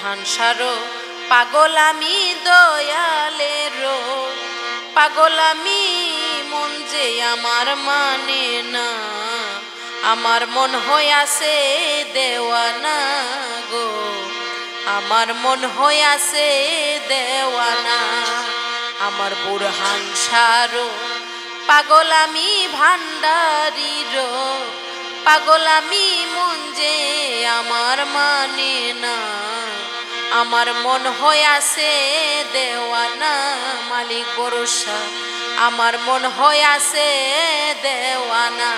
বুরহান সারো পাগল আমি দয়ালেরো পাগল আমি মন যে আমার মানে না আমার মন হইয়াছে দেওয়ানা গো আমার মন হইয়াছে দেওয়ানা আমার বুরহান সারো পাগল আমি ভান্ডারিরো পাগল আমি মন যে আমার মানে না আমার মন হইয়াছে দেওয়ানা মালিক ভরসা আমার মন হইয়াছে দেওয়ানা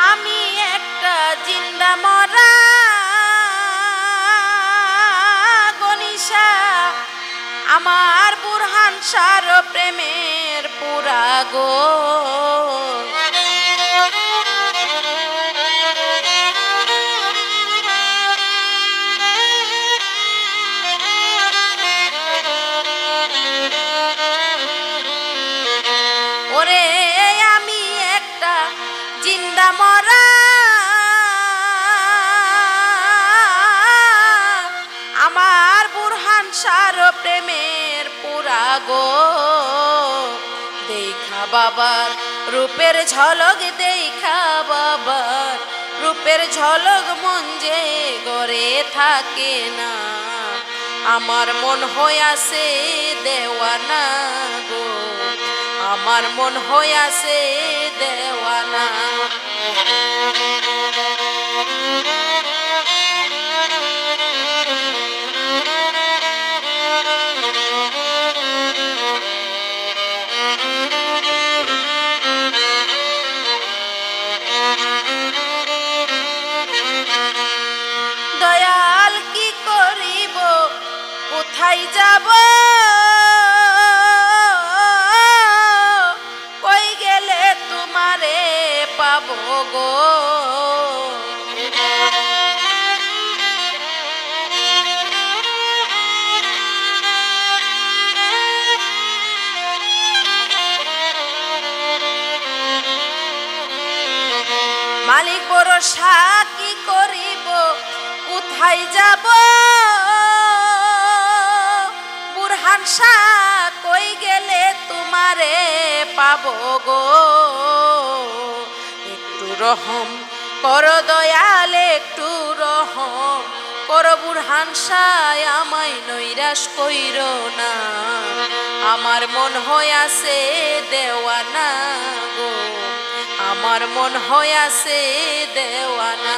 আমি একটা জিন্দা মরা গনিশা আমার বুরহান সার প্রেমের পুরা গো ওরে আমি একটা জিন্দা মরা আমার বুরহান সার প্রেমের পুরা গো দেখা বাবার রূপের ঝলক দেখা বাবার রূপের ঝলক মন যে গড়ে থাকে না আমার মন হইয়াছে দেওয়ানা গো আমার মন হইয়াছে দেওয়ানা দয়াল কি করিব কোথায় যাব কই গেলে তোমারে পাবো গো মালিক ভরসা কি করিব কোথায় যাব বুরহান শাহ কই গেলে তোমারে পাবো গো একটু রহম কর দয়াল একটু রহম কর বুরহান শাহ আমায় নৈরাশ কইরো না আমার মন হইয়াছে দেওয়ানা গো আমার মন হইয়াছে দেওয়ানা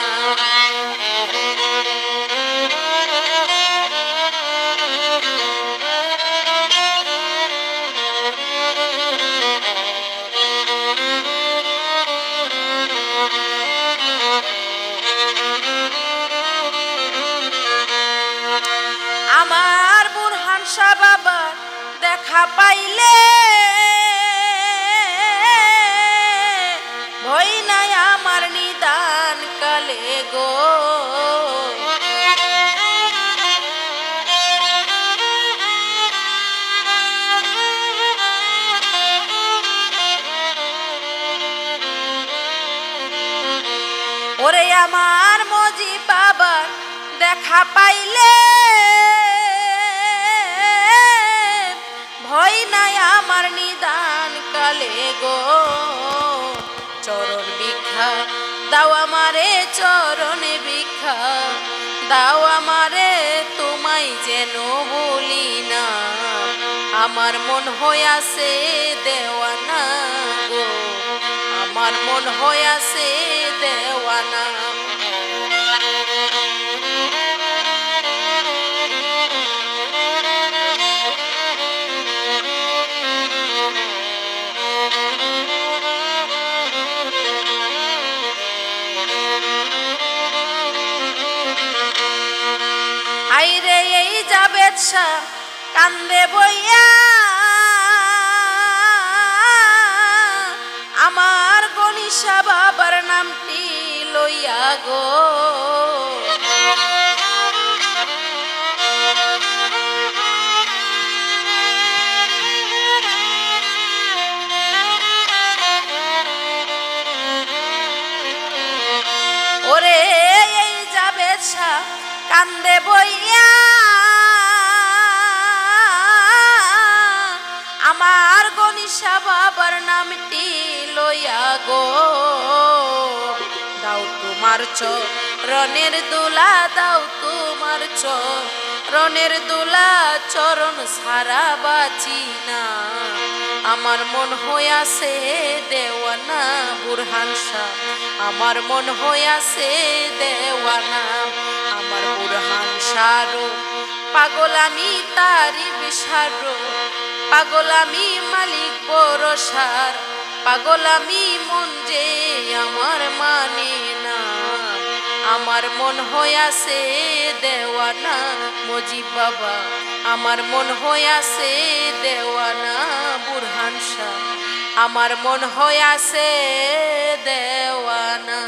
আমার বুরহান শাহ বাবা দেখা পাইলে ভয় নাই আমার নিদান কালে গো ওরে আমার মজি বাবার দেখা পাইলে ভয় নাই আমার নিদান কালে গো চরণ ভিক্ষা দাও আমারে চরণে ভিক্ষা দাও আমারে তোমায় যেন ভুলি না আমার মন হইয়াছে দেওয়ানা গো আমার মন হইয়াছে দেওয়ানা আইরে এই জাবেদ শাহ কান্দে বইয়া আমার গনিশা বাবার নামটি লইয়া গো। ওরে এই যাবে কান্দে বইয়া আমার গনিশা বাবার নামটি লইয়া গো। দাও তোমার চরণের দোলা, দাও তোমার চরণের দোলা, চরণ সারা বাঁচি না। আমার মন হইয়াছে দেওয়ানা বুরহান শাহ, আমার মন হইয়াছে দেওয়ানা। আমার বুরহান শাহ পাগল আমি তারি বিশারো, পাগল আমি মালিক বরসার, পাগল আমি মন যে আমার মানে না। আমার মন হইয়াছে দেওয়ানা মজিব বাবা, আমার মন হইয়াছে দেওয়ানা বুরহান শাহ, আমার মন হইয়াছে দেওয়ানা।